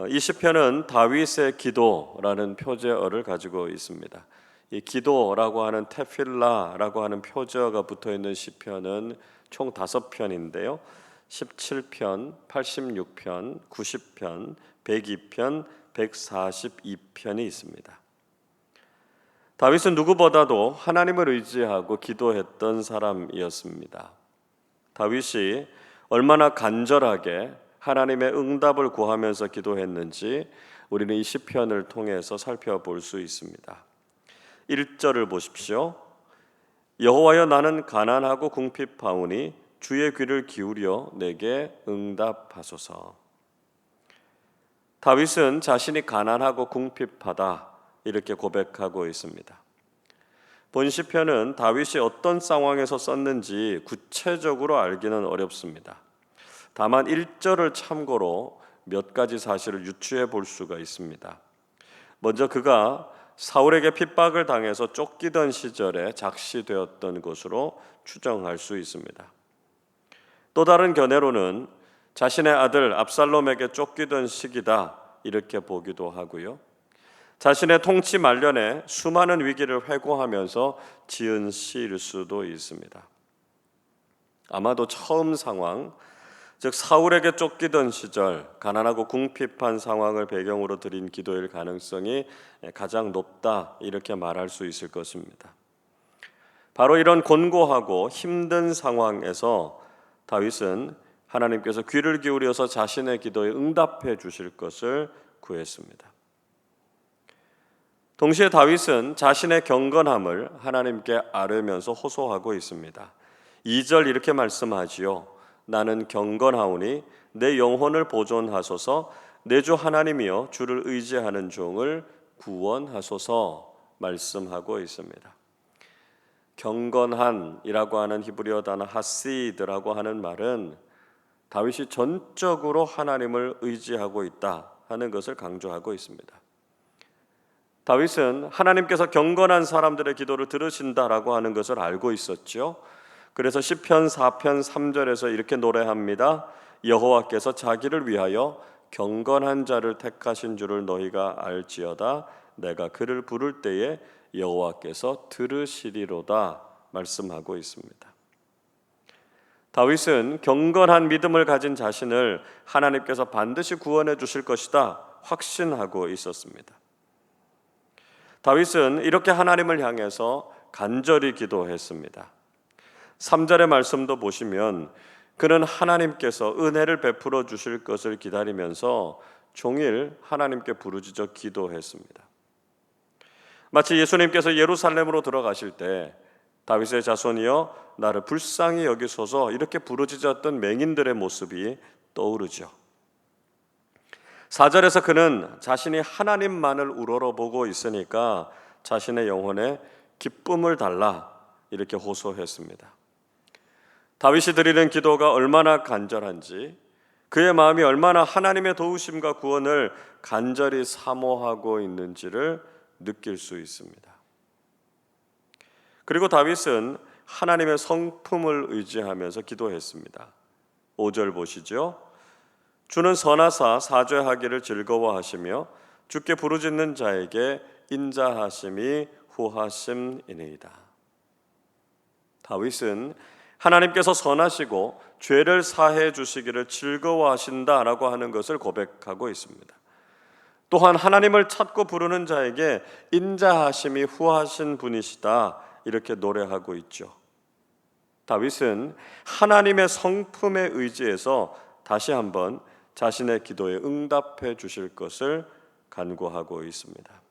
이 시편은 다윗의 기도라는 표제어를 가지고 있습니다. 이 기도라고 하는 테필라라고 하는 표제어가 붙어 있는 시편은 총 5편인데요. 17편, 86편, 90편, 102편, 142편이 있습니다. 다윗은 누구보다도 하나님을 의지하고 기도했던 사람이었습니다. 다윗이 얼마나 간절하게 하나님의 응답을 구하면서 기도했는지 우리는 이 시편을 통해서 살펴볼 수 있습니다. 1절을 보십시오. 여호와여, 나는 가난하고 궁핍하오니 주의 귀를 기울여 내게 응답하소서. 다윗은 자신이 가난하고 궁핍하다 이렇게 고백하고 있습니다. 본 시편은 다윗이 어떤 상황에서 썼는지 구체적으로 알기는 어렵습니다. 다만 1절을 참고로 몇 가지 사실을 유추해 볼 수가 있습니다. 먼저 그가 사울에게 핍박을 당해서 쫓기던 시절에 작시되었던 것으로 추정할 수 있습니다. 또 다른 견해로는 자신의 아들 압살롬에게 쫓기던 시기다 이렇게 보기도 하고요. 자신의 통치 말년에 수많은 위기를 회고하면서 지은 시일 수도 있습니다. 아마도 처음 상황, 즉 사울에게 쫓기던 시절 가난하고 궁핍한 상황을 배경으로 드린 기도일 가능성이 가장 높다 이렇게 말할 수 있을 것입니다. 바로 이런 곤고하고 힘든 상황에서 다윗은 하나님께서 귀를 기울여서 자신의 기도에 응답해 주실 것을 구했습니다. 동시에 다윗은 자신의 경건함을 하나님께 아뢰면서 호소하고 있습니다. 2절 이렇게 말씀하지요. 나는 경건하오니 내 영혼을 보존하소서. 내 주 하나님이여 주를 의지하는 종을 구원하소서 말씀하고 있습니다. 경건한이라고 하는 히브리어 단어 하시드라고 하는 말은 다윗이 전적으로 하나님을 의지하고 있다 하는 것을 강조하고 있습니다. 다윗은 하나님께서 경건한 사람들의 기도를 들으신다라고 하는 것을 알고 있었죠. 그래서 시편 4편 3절에서 이렇게 노래합니다. 여호와께서 자기를 위하여 경건한 자를 택하신 줄을 너희가 알지어다. 내가 그를 부를 때에 여호와께서 들으시리로다 말씀하고 있습니다. 다윗은 경건한 믿음을 가진 자신을 하나님께서 반드시 구원해 주실 것이다 확신하고 있었습니다. 다윗은 이렇게 하나님을 향해서 간절히 기도했습니다. 3절의 말씀도 보시면 그는 하나님께서 은혜를 베풀어 주실 것을 기다리면서 종일 하나님께 부르짖어 기도했습니다. 마치 예수님께서 예루살렘으로 들어가실 때 다윗의 자손이여 나를 불쌍히 여기소서 이렇게 부르짖었던 맹인들의 모습이 떠오르죠. 4절에서 그는 자신이 하나님만을 우러러보고 있으니까 자신의 영혼에 기쁨을 달라 이렇게 호소했습니다. 다윗이 드리는 기도가 얼마나 간절한지, 그의 마음이 얼마나 하나님의 도우심과 구원을 간절히 사모하고 있는지를 느낄 수 있습니다. 그리고 다윗은 하나님의 성품을 의지하면서 기도했습니다. 5절 보시죠. 주는 선하사 사죄하기를 즐거워하시며 주께 부르짖는 자에게 인자하심이 후하심이니이다. 다윗은 하나님께서 선하시고 죄를 사해 주시기를 즐거워하신다라고 하는 것을 고백하고 있습니다. 또한 하나님을 찾고 부르는 자에게 인자하심이 후하신 분이시다 이렇게 노래하고 있죠. 다윗은 하나님의 성품에 의지해서 다시 한번 자신의 기도에 응답해 주실 것을 간구하고 있습니다.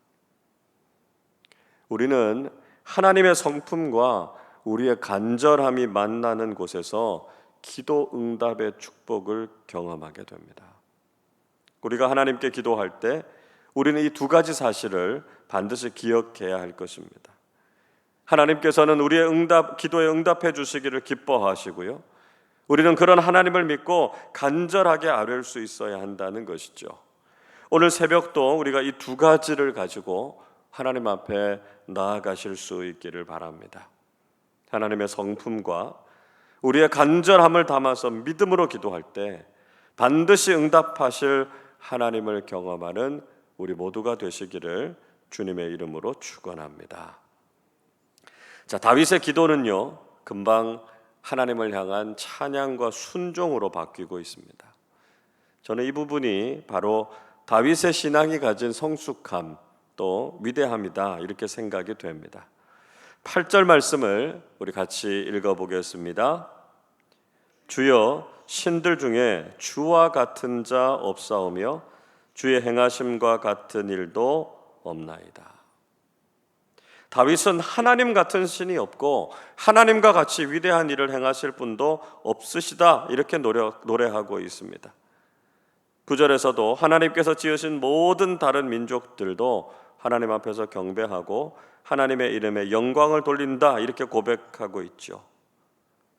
우리는 하나님의 성품과 우리의 간절함이 만나는 곳에서 기도 응답의 축복을 경험하게 됩니다. 우리가 하나님께 기도할 때 우리는 이 두 가지 사실을 반드시 기억해야 할 것입니다. 하나님께서는 우리의 기도에 응답해 주시기를 기뻐하시고요. 우리는 그런 하나님을 믿고 간절하게 아뢰을 수 있어야 한다는 것이죠. 오늘 새벽도 우리가 이 두 가지를 가지고 하나님 앞에 나아가실 수 있기를 바랍니다. 하나님의 성품과 우리의 간절함을 담아서 믿음으로 기도할 때 반드시 응답하실 하나님을 경험하는 우리 모두가 되시기를 주님의 이름으로 축원합니다. 자, 다윗의 기도는요, 금방 하나님을 향한 찬양과 순종으로 바뀌고 있습니다. 저는 이 부분이 바로 다윗의 신앙이 가진 성숙함 또 위대함이다 이렇게 생각이 됩니다. 8절 말씀을 우리 같이 읽어보겠습니다. 주여 신들 중에 주와 같은 자 없사오며 주의 행하심과 같은 일도 없나이다. 다윗은 하나님 같은 신이 없고 하나님과 같이 위대한 일을 행하실 분도 없으시다 이렇게 노래하고 있습니다. 9절에서도 하나님께서 지으신 모든 다른 민족들도 하나님 앞에서 경배하고 하나님의 이름에 영광을 돌린다 이렇게 고백하고 있죠.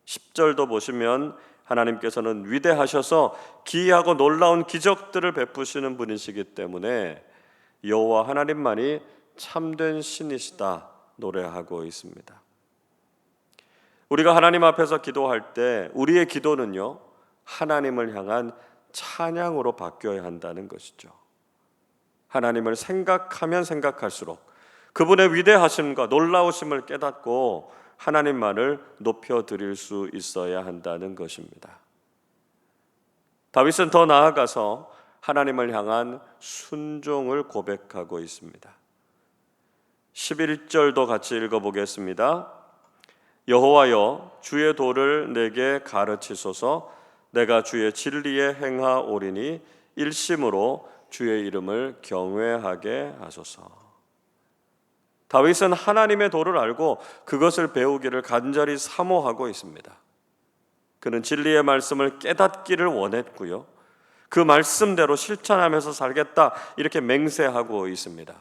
10절도 보시면 하나님께서는 위대하셔서 기이하고 놀라운 기적들을 베푸시는 분이시기 때문에 여호와 하나님만이 참된 신이시다 노래하고 있습니다. 우리가 하나님 앞에서 기도할 때 우리의 기도는요, 하나님을 향한 찬양으로 바뀌어야 한다는 것이죠. 하나님을 생각하면 생각할수록 그분의 위대하심과 놀라우심을 깨닫고 하나님만을 높여드릴 수 있어야 한다는 것입니다. 다윗은 더 나아가서 하나님을 향한 순종을 고백하고 있습니다. 11절도 같이 읽어보겠습니다. 여호와여 주의 도를 내게 가르치소서. 내가 주의 진리에 행하오리니 일심으로 주의 이름을 경외하게 하소서. 다윗은 하나님의 도를 알고 그것을 배우기를 간절히 사모하고 있습니다. 그는 진리의 말씀을 깨닫기를 원했고요, 그 말씀대로 실천하면서 살겠다 이렇게 맹세하고 있습니다.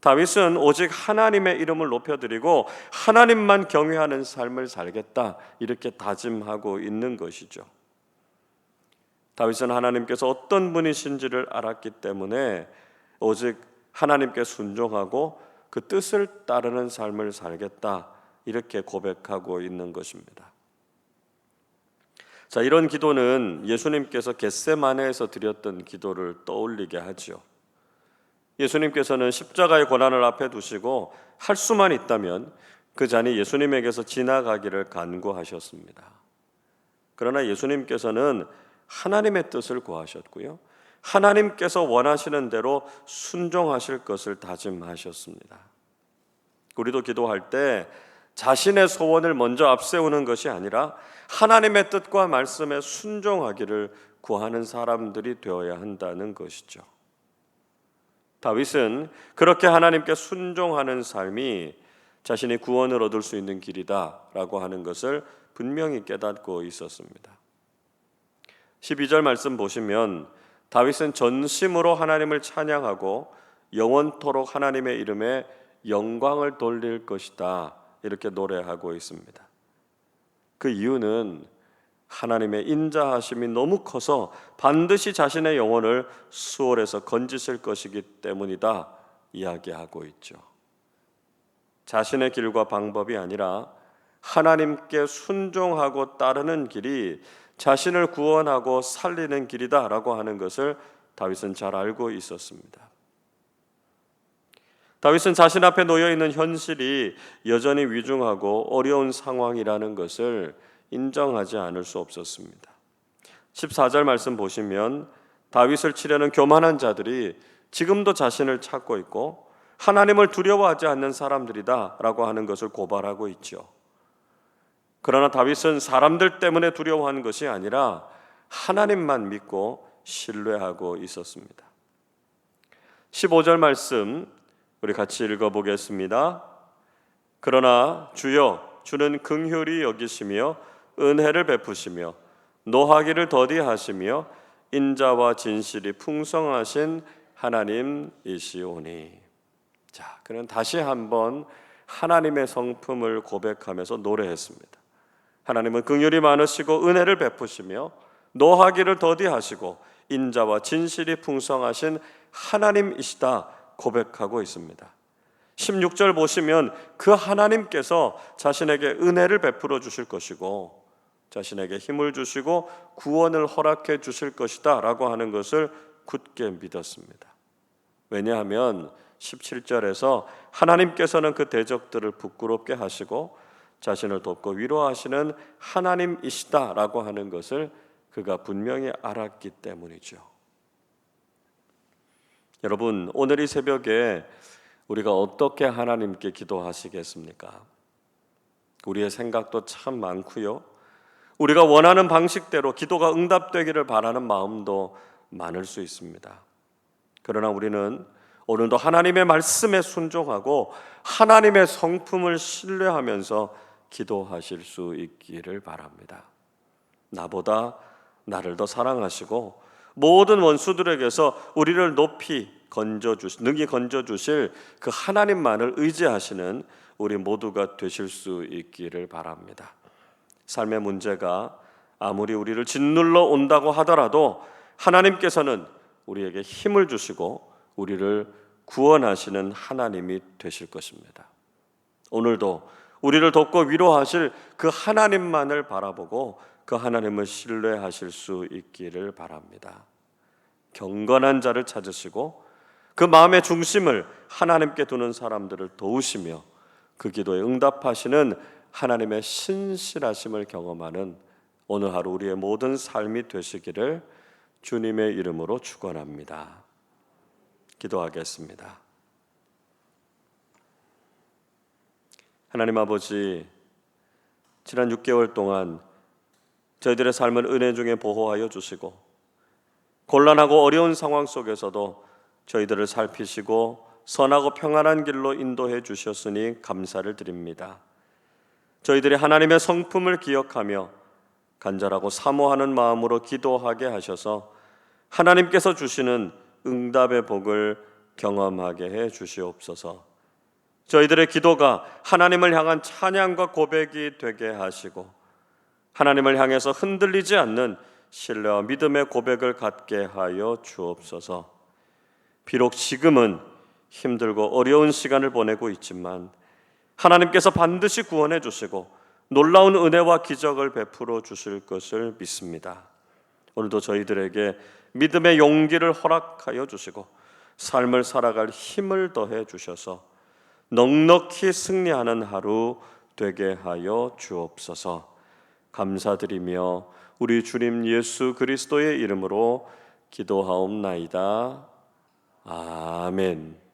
다윗은 오직 하나님의 이름을 높여드리고 하나님만 경외하는 삶을 살겠다 이렇게 다짐하고 있는 것이죠. 다윗은 하나님께서 어떤 분이신지를 알았기 때문에 오직 하나님께 순종하고 그 뜻을 따르는 삶을 살겠다 이렇게 고백하고 있는 것입니다. 자, 이런 기도는 예수님께서 겟세마네에서 드렸던 기도를 떠올리게 하죠. 예수님께서는 십자가의 고난을 앞에 두시고 할 수만 있다면 그 잔이 예수님에게서 지나가기를 간구하셨습니다. 그러나 예수님께서는 하나님의 뜻을 구하셨고요, 하나님께서 원하시는 대로 순종하실 것을 다짐하셨습니다. 우리도 기도할 때 자신의 소원을 먼저 앞세우는 것이 아니라 하나님의 뜻과 말씀에 순종하기를 구하는 사람들이 되어야 한다는 것이죠. 다윗은 그렇게 하나님께 순종하는 삶이 자신이 구원을 얻을 수 있는 길이다라고 하는 것을 분명히 깨닫고 있었습니다. 12절 말씀 보시면 다윗은 전심으로 하나님을 찬양하고 영원토록 하나님의 이름에 영광을 돌릴 것이다 이렇게 노래하고 있습니다. 그 이유는 하나님의 인자하심이 너무 커서 반드시 자신의 영혼을 수월에서 건지실 것이기 때문이다 이야기하고 있죠. 자신의 길과 방법이 아니라 하나님께 순종하고 따르는 길이 자신을 구원하고 살리는 길이다라고 하는 것을 다윗은 잘 알고 있었습니다. 다윗은 자신 앞에 놓여 있는 현실이 여전히 위중하고 어려운 상황이라는 것을 인정하지 않을 수 없었습니다. 14절 말씀 보시면 다윗을 치려는 교만한 자들이 지금도 자신을 찾고 있고 하나님을 두려워하지 않는 사람들이다라고 하는 것을 고발하고 있죠. 그러나 다윗은 사람들 때문에 두려워하는 것이 아니라 하나님만 믿고 신뢰하고 있었습니다. 15절 말씀 우리 같이 읽어보겠습니다. 그러나 주여 주는 긍휼히 여기시며 은혜를 베푸시며 노하기를 더디하시며 인자와 진실이 풍성하신 하나님이시오니. 자, 그는 다시 한번 하나님의 성품을 고백하면서 노래했습니다. 하나님은 긍휼이 많으시고 은혜를 베푸시며 노하기를 더디하시고 인자와 진실이 풍성하신 하나님이시다 고백하고 있습니다. 16절 보시면 그 하나님께서 자신에게 은혜를 베풀어 주실 것이고 자신에게 힘을 주시고 구원을 허락해 주실 것이다 라고 하는 것을 굳게 믿었습니다. 왜냐하면 17절에서 하나님께서는 그 대적들을 부끄럽게 하시고 자신을 돕고 위로하시는 하나님이시다라고 하는 것을 그가 분명히 알았기 때문이죠. 여러분, 오늘 이 새벽에 우리가 어떻게 하나님께 기도하시겠습니까? 우리의 생각도 참 많고요. 우리가 원하는 방식대로 기도가 응답되기를 바라는 마음도 많을 수 있습니다. 그러나 우리는 오늘도 하나님의 말씀에 순종하고 하나님의 성품을 신뢰하면서 기도하실 수 있기를 바랍니다. 나보다 나를 더 사랑하시고 모든 원수들에게서 우리를 능히 건져주실 그 하나님만을 의지하시는 우리 모두가 되실 수 있기를 바랍니다. 삶의 문제가 아무리 우리를 짓눌러 온다고 하더라도 하나님께서는 우리에게 힘을 주시고 우리를 구원하시는 하나님이 되실 것입니다. 오늘도 우리를 돕고 위로하실 그 하나님만을 바라보고 그 하나님을 신뢰하실 수 있기를 바랍니다. 경건한 자를 찾으시고 그 마음의 중심을 하나님께 두는 사람들을 도우시며 그 기도에 응답하시는 하나님의 신실하심을 경험하는 오늘 하루 우리의 모든 삶이 되시기를 주님의 이름으로 축원합니다. 기도하겠습니다. 하나님 아버지, 지난 6개월 동안 저희들의 삶을 은혜 중에 보호하여 주시고 곤란하고 어려운 상황 속에서도 저희들을 살피시고 선하고 평안한 길로 인도해 주셨으니 감사를 드립니다. 저희들이 하나님의 성품을 기억하며 간절하고 사모하는 마음으로 기도하게 하셔서 하나님께서 주시는 응답의 복을 경험하게 해 주시옵소서. 저희들의 기도가 하나님을 향한 찬양과 고백이 되게 하시고 하나님을 향해서 흔들리지 않는 신뢰와 믿음의 고백을 갖게 하여 주옵소서. 비록 지금은 힘들고 어려운 시간을 보내고 있지만 하나님께서 반드시 구원해 주시고 놀라운 은혜와 기적을 베풀어 주실 것을 믿습니다. 오늘도 저희들에게 믿음의 용기를 허락하여 주시고 삶을 살아갈 힘을 더해 주셔서 넉넉히 승리하는 하루 되게 하여 주옵소서. 감사드리며 우리 주님 예수 그리스도의 이름으로 기도하옵나이다. 아멘.